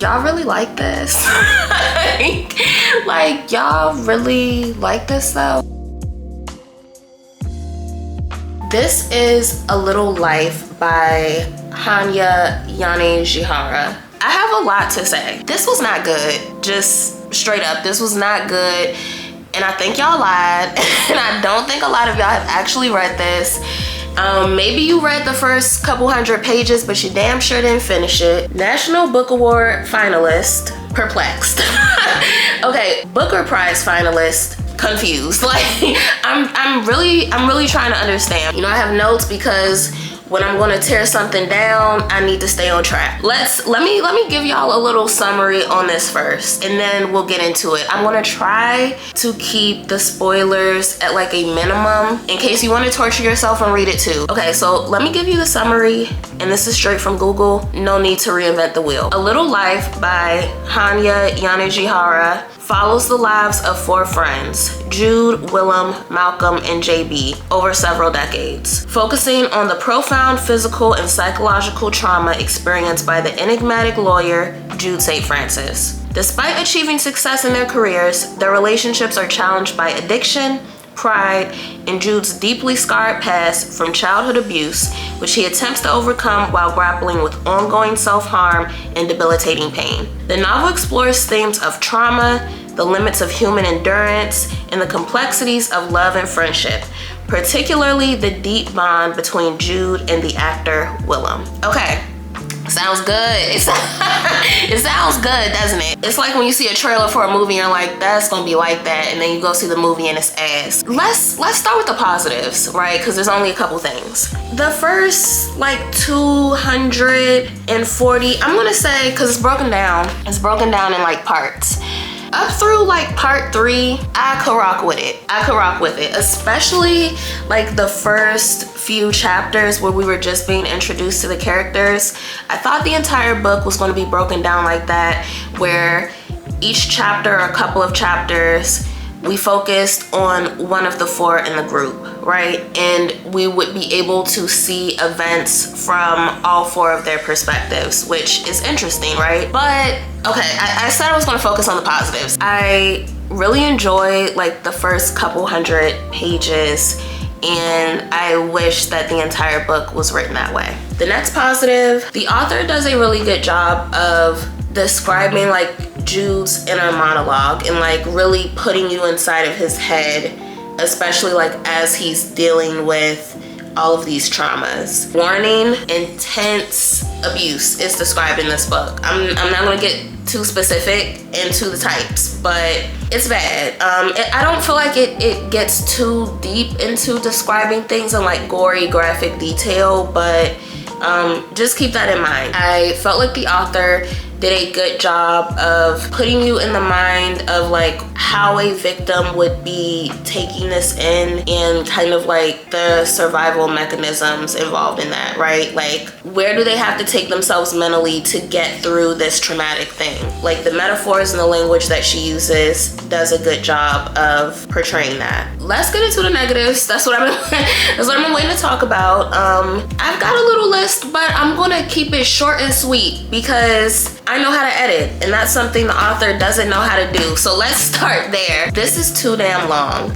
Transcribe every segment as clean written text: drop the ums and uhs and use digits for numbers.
Y'all really like this? Like, y'all really like this though? This is A Little Life by Hanya Yanagihara. I have a lot to say. This was not good. Just straight up, this was not good. And I think y'all lied. And I don't think a lot of y'all have actually read this. Maybe you read the first couple hundred pages, but you damn sure didn't finish it. National Book Award finalist, perplexed. Okay, Booker Prize finalist, confused. Like, I'm really trying to understand. You know, I have notes because when I'm going to tear something down, I need to stay on track. Let me give y'all a little summary on this first, and then we'll get into it. I'm going to try to keep the spoilers at like a minimum in case you want to torture yourself and read it too. Okay, so let me give you the summary, and this is straight from Google. No need to reinvent the wheel. A Little Life by Hanya Yanagihara follows the lives of 4 friends, Jude, Willem, Malcolm, and JB, over several decades, focusing on the profound physical and psychological trauma experienced by the enigmatic lawyer, Jude St. Francis. Despite achieving success in their careers, their relationships are challenged by addiction, pride, and Jude's deeply scarred past from childhood abuse, which he attempts to overcome while grappling with ongoing self-harm and debilitating pain. The novel explores themes of trauma, the limits of human endurance, and the complexities of love and friendship, particularly the deep bond between Jude and the actor Willem. Okay. Sounds good. It sounds good, doesn't it? It's like when you see a trailer for a movie and you're like, that's gonna be like that, and then you go see the movie and it's ass. Let's start with the positives, right? Because there's only a couple things. The first like 240, I'm gonna say, because it's broken down in like parts. Up through like part 3, I could rock with it. Especially like the first few chapters where we were just being introduced to the characters. I thought the entire book was going to be broken down like that, where each chapter or a couple of chapters, we focused on one of the 4 in the group, right? And we would be able to see events from all 4 of their perspectives, which is interesting, right? But okay, I said I was gonna focus on the positives. I really enjoyed like the first couple hundred pages, and I wish that the entire book was written that way. The next positive, the author does a really good job of describing like Jude's inner monologue and like really putting you inside of his head, especially like as he's dealing with all of these traumas. Warning, intense abuse is described in this book. I'm not gonna get too specific into the types, but it's bad. I don't feel like it gets too deep into describing things in like gory, graphic detail, but just keep that in mind. I felt like the author did a good job of putting you in the mind of like how a victim would be taking this in, and kind of like the survival mechanisms involved in that, right? Like, where do they have to take themselves mentally to get through this traumatic thing? Like, the metaphors and the language that she uses does a good job of portraying that. Let's get into the negatives. That's what I've been waiting to talk about. I've got a little list, but I'm gonna keep it short and sweet because I know how to edit, and that's something the author doesn't know how to do. So let's start there. This is too damn long.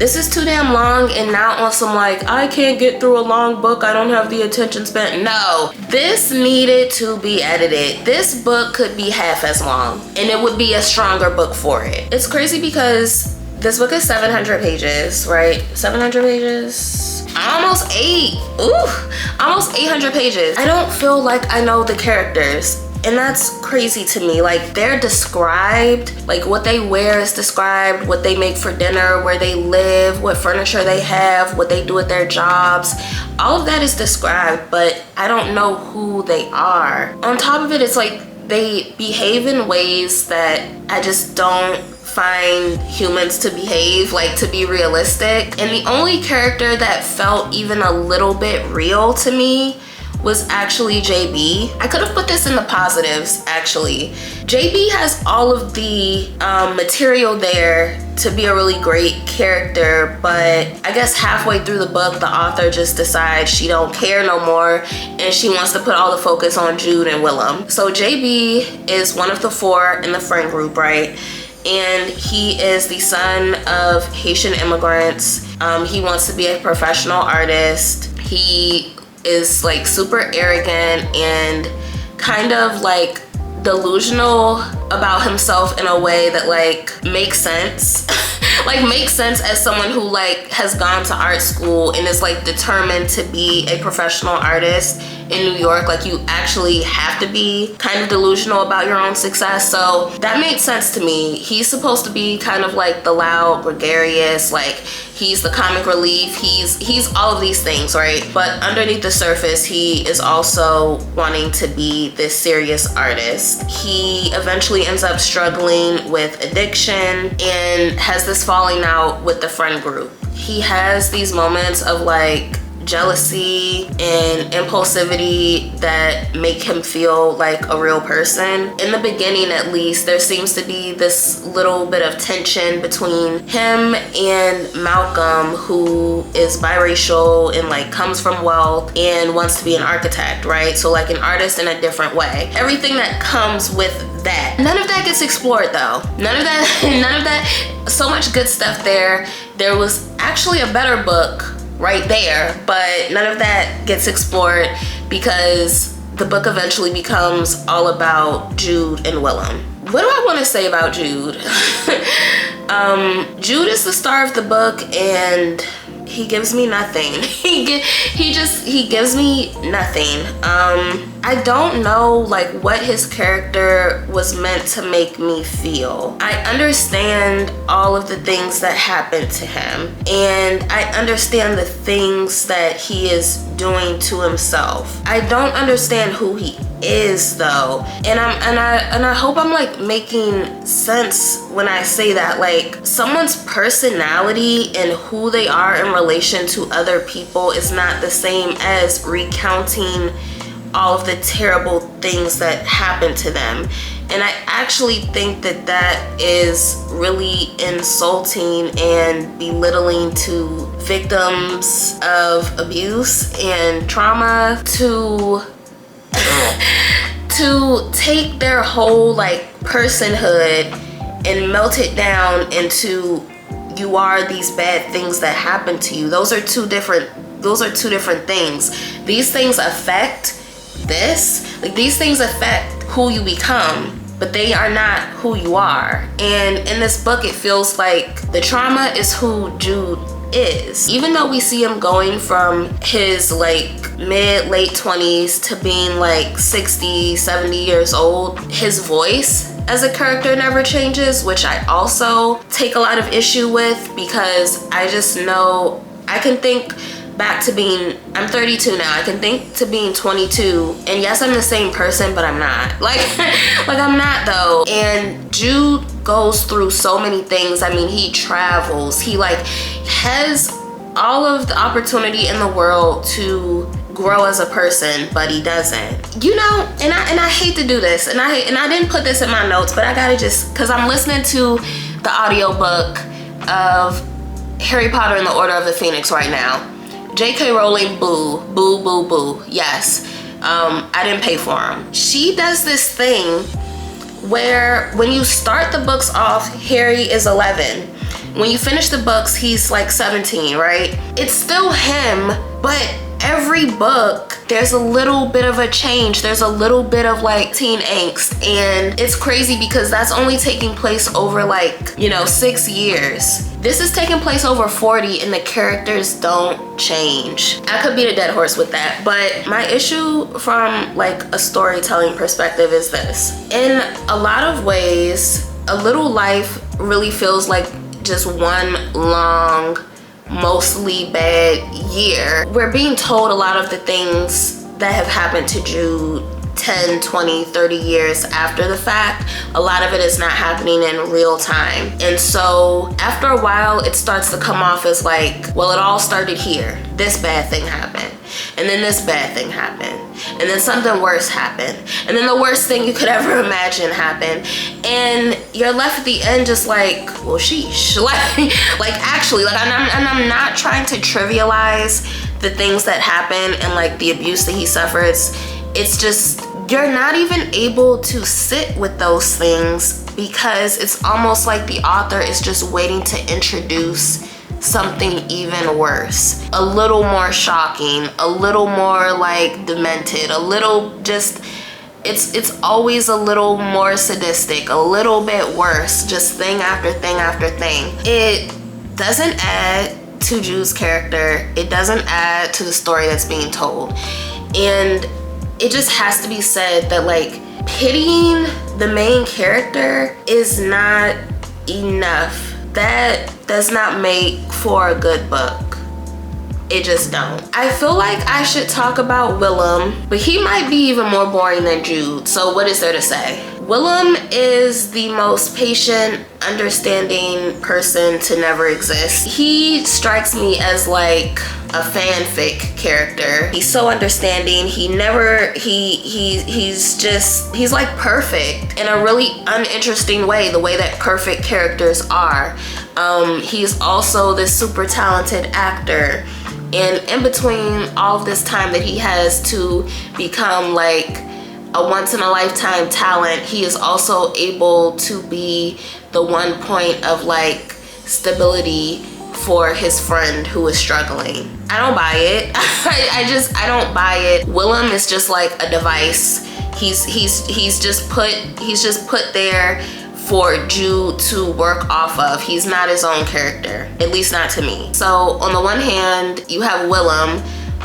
And not on some like, I can't get through a long book, I don't have the attention span. No, this needed to be edited. This book could be half as long, and it would be a stronger book for it. It's crazy because this book is 700 pages, right? 700 pages? Almost 800 pages. I don't feel like I know the characters. And that's crazy to me. Like, they're described, like what they wear is described, what they make for dinner, where they live, what furniture they have, what they do at their jobs. All of that is described, but I don't know who they are. On top of it, it's like they behave in ways that I just don't find humans to behave, like to be realistic. And the only character that felt even a little bit real to me was actually JB. I could have put this in the positives, actually. JB has all of the material there to be a really great character, but I guess halfway through the book, the author just decides she don't care no more and she wants to put all the focus on Jude and Willem. So JB is one of the 4 in the friend group, right? And he is the son of Haitian immigrants. He wants to be a professional artist. He is like super arrogant and kind of like delusional about himself in a way that like makes sense. Like makes sense as someone who like has gone to art school and is like determined to be a professional artist in New York. Like you actually have to be kind of delusional about your own success. So that made sense to me. He's supposed to be kind of like the loud, gregarious, like he's the comic relief. He's all of these things, right? But underneath the surface, he is also wanting to be this serious artist. He eventually ends up struggling with addiction and has this falling out with the friend group. He has these moments of like jealousy and impulsivity that make him feel like a real person. In the beginning, at least, there seems to be this little bit of tension between him and Malcolm, who is biracial and like comes from wealth and wants to be an architect, right? So like an artist in a different way. Everything that comes with that. None of that gets explored though. None of that, so much good stuff there. There was actually a better book right there, but none of that gets explored because the book eventually becomes all about Jude and Willem. What do I want to say about Jude? Jude is the star of the book and he gives me nothing. He gives me nothing. I don't know like what his character was meant to make me feel. I understand all of the things that happened to him and I understand the things that he is doing to himself. I don't understand who he is though, and I hope I'm like making sense when I say that. Like someone's personality and who they are in relation to other people is not the same as recounting all of the terrible things that happened to them. And I actually think that that is really insulting and belittling to victims of abuse and trauma to take their whole like personhood and melt it down into you are these bad things that happen to you. Those are two different things. These things affect these things affect who you become, but they are not who you are. And in this book, it feels like the trauma is who Jude is. Even though we see him going from his like late 20s to being like 60, 70 years old, his voice as a character never changes, which I also take a lot of issue with because I just know I can think back to being, I'm 32 now, I can think to being 22 and yes, I'm the same person, but I'm not. Like I'm not though. And Jude goes through so many things. I mean, he travels, he like has all of the opportunity in the world to grow as a person, but he doesn't. You know, and I hate to do this, and I didn't put this in my notes, but I gotta just, cause I'm listening to the audiobook of Harry Potter and the Order of the Phoenix right now. J.K. Rowling, boo, boo, boo, boo. Yes, I didn't pay for them. She does this thing where when you start the books off, Harry is 11. When you finish the books, he's like 17, right? It's still him, but every book, there's a little bit of a change. There's a little bit of like teen angst. And it's crazy because that's only taking place over like, 6 years. This is taking place over 40 and the characters don't change. I could beat a dead horse with that, but my issue from like a storytelling perspective is this. In a lot of ways, A Little Life really feels like just one long, mostly bad year. We're being told a lot of the things that have happened to Jude 10, 20, 30 years after the fact. A lot of it is not happening in real time. And so after a while, it starts to come off as like, well, it all started here. This bad thing happened. And then this bad thing happened. And then something worse happened. And then the worst thing you could ever imagine happened. And you're left at the end just like, well, sheesh. Like actually, like, I'm not trying to trivialize the things that happen and like the abuse that he suffers. It's just, you're not even able to sit with those things because it's almost like the author is just waiting to introduce something even worse, a little more shocking, a little more like demented, a little just, it's always a little more sadistic, a little bit worse, just thing after thing after thing. It doesn't add to Jude's character. It doesn't add to the story that's being told. And it just has to be said that like pitying the main character is not enough. That does not make for a good book. It just don't. I feel like I should talk about Willem, but he might be even more boring than Jude. So what is there to say? Willem is the most patient, understanding person to never exist. He strikes me as like a fanfic character. He's so understanding. He's like perfect in a really uninteresting way, the way that perfect characters are. He's also this super talented actor. And in between all of this time that he has to become like a once-in-a-lifetime talent, he is also able to be the one point of like stability for his friend who is struggling. I don't buy it. I don't buy it. Willem is just like a device. He's just put there for Jude to work off of. He's not his own character, at least not to me. So on the one hand, you have Willem,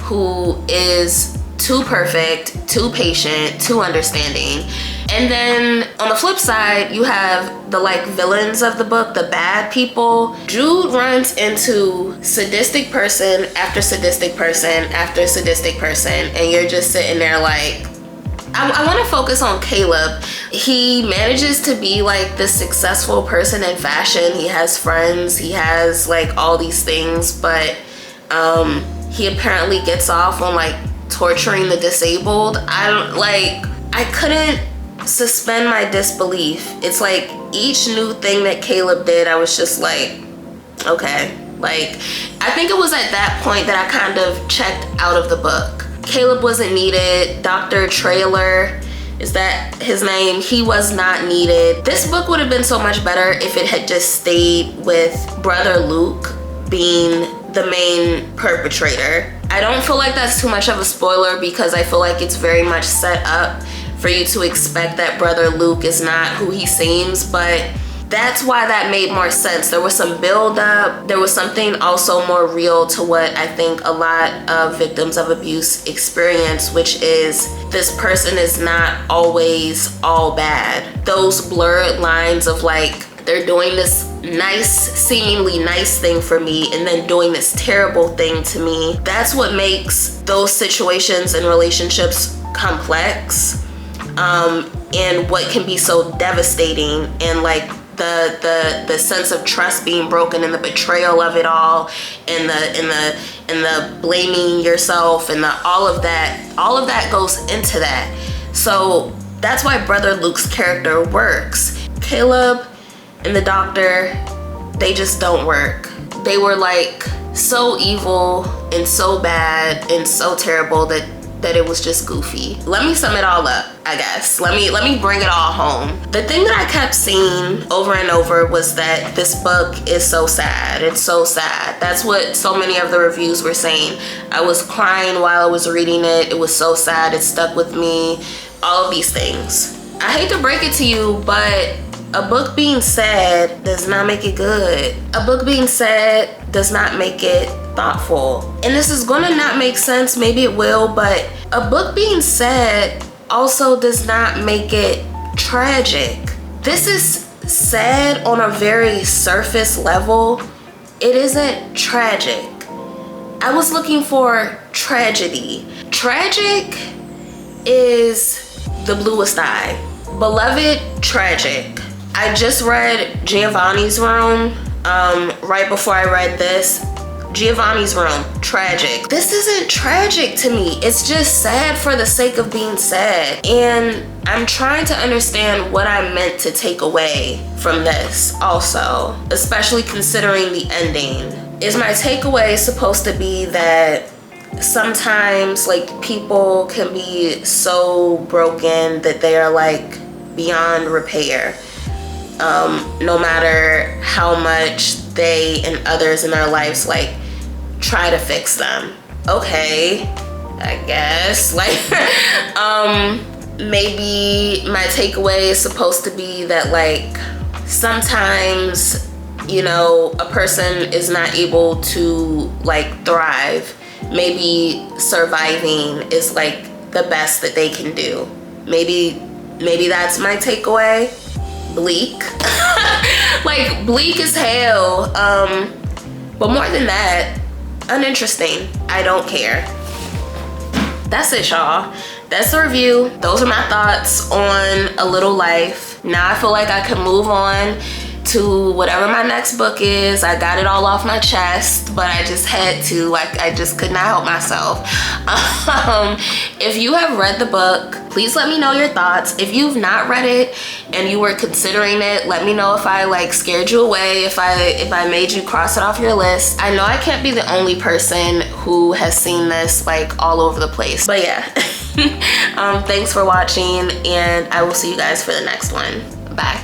who is too perfect, too patient, too understanding. And then on the flip side, you have the like villains of the book, the bad people. Jude runs into sadistic person after sadistic person after sadistic person, and you're just sitting there like, I want to focus on Caleb. He manages to be like this successful person in fashion. He has friends, he has like all these things, but he apparently gets off on like torturing the disabled. I couldn't suspend my disbelief. It's like each new thing that Caleb did, I was just like, okay. Like, I think it was at that point that I kind of checked out of the book. Caleb wasn't needed. Dr. Trailer, is that his name? He was not needed. This book would have been so much better if it had just stayed with Brother Luke being the main perpetrator. I don't feel like that's too much of a spoiler because I feel like it's very much set up for you to expect that Brother Luke is not who he seems, but that's why that made more sense. There was some build up. There was something also more real to what I think a lot of victims of abuse experience, which is this person is not always all bad. Those blurred lines of like, they're doing this nice, seemingly nice thing for me and then doing this terrible thing to me. That's what makes those situations and relationships complex, and what can be so devastating, and like the sense of trust being broken and the betrayal of it all, and the blaming yourself, and all of that goes into that. So that's why Brother Luke's character works. Caleb and the doctor, they just don't work. They were like so evil and so bad and so terrible that it was just goofy. Let me sum it all up, I guess. Let me bring it all home. The thing that I kept seeing over and over was that this book is so sad. It's so sad. That's what so many of the reviews were saying. I was crying while I was reading it. It was so sad. It stuck with me. All of these things. I hate to break it to you, but a book being sad does not make it good. A book being sad does not make it thoughtful. And this is gonna not make sense, maybe it will, but a book being sad also does not make it tragic. This is sad on a very surface level. It isn't tragic. I was looking for tragedy. Tragic is the bluest eye. Beloved, tragic. I just read Giovanni's Room right before I read this. Giovanni's Room, tragic. This isn't tragic to me. It's just sad for the sake of being sad. And I'm trying to understand what I meant to take away from this also, especially considering the ending. Is my takeaway supposed to be that sometimes like people can be so broken that they are like beyond repair? No matter how much they and others in their lives like try to fix them. Okay, I guess. Like, maybe my takeaway is supposed to be that like sometimes, you know, a person is not able to like thrive. Maybe surviving is like the best that they can do. Maybe that's my takeaway. Bleak. Like bleak as hell. But more than that, uninteresting. I don't care. That's it, y'all. That's the review. Those are my thoughts on A Little Life. Now I feel like I can move on to whatever my next book is. I got it all off my chest, but I just had to, like, I just could not help myself. If you have read the book, please let me know your thoughts. If you've not read it and you were considering it, let me know if I like scared you away, if I made you cross it off your list. I know I can't be the only person who has seen this like all over the place, but yeah. Thanks for watching, and I will see you guys for the next one. Bye.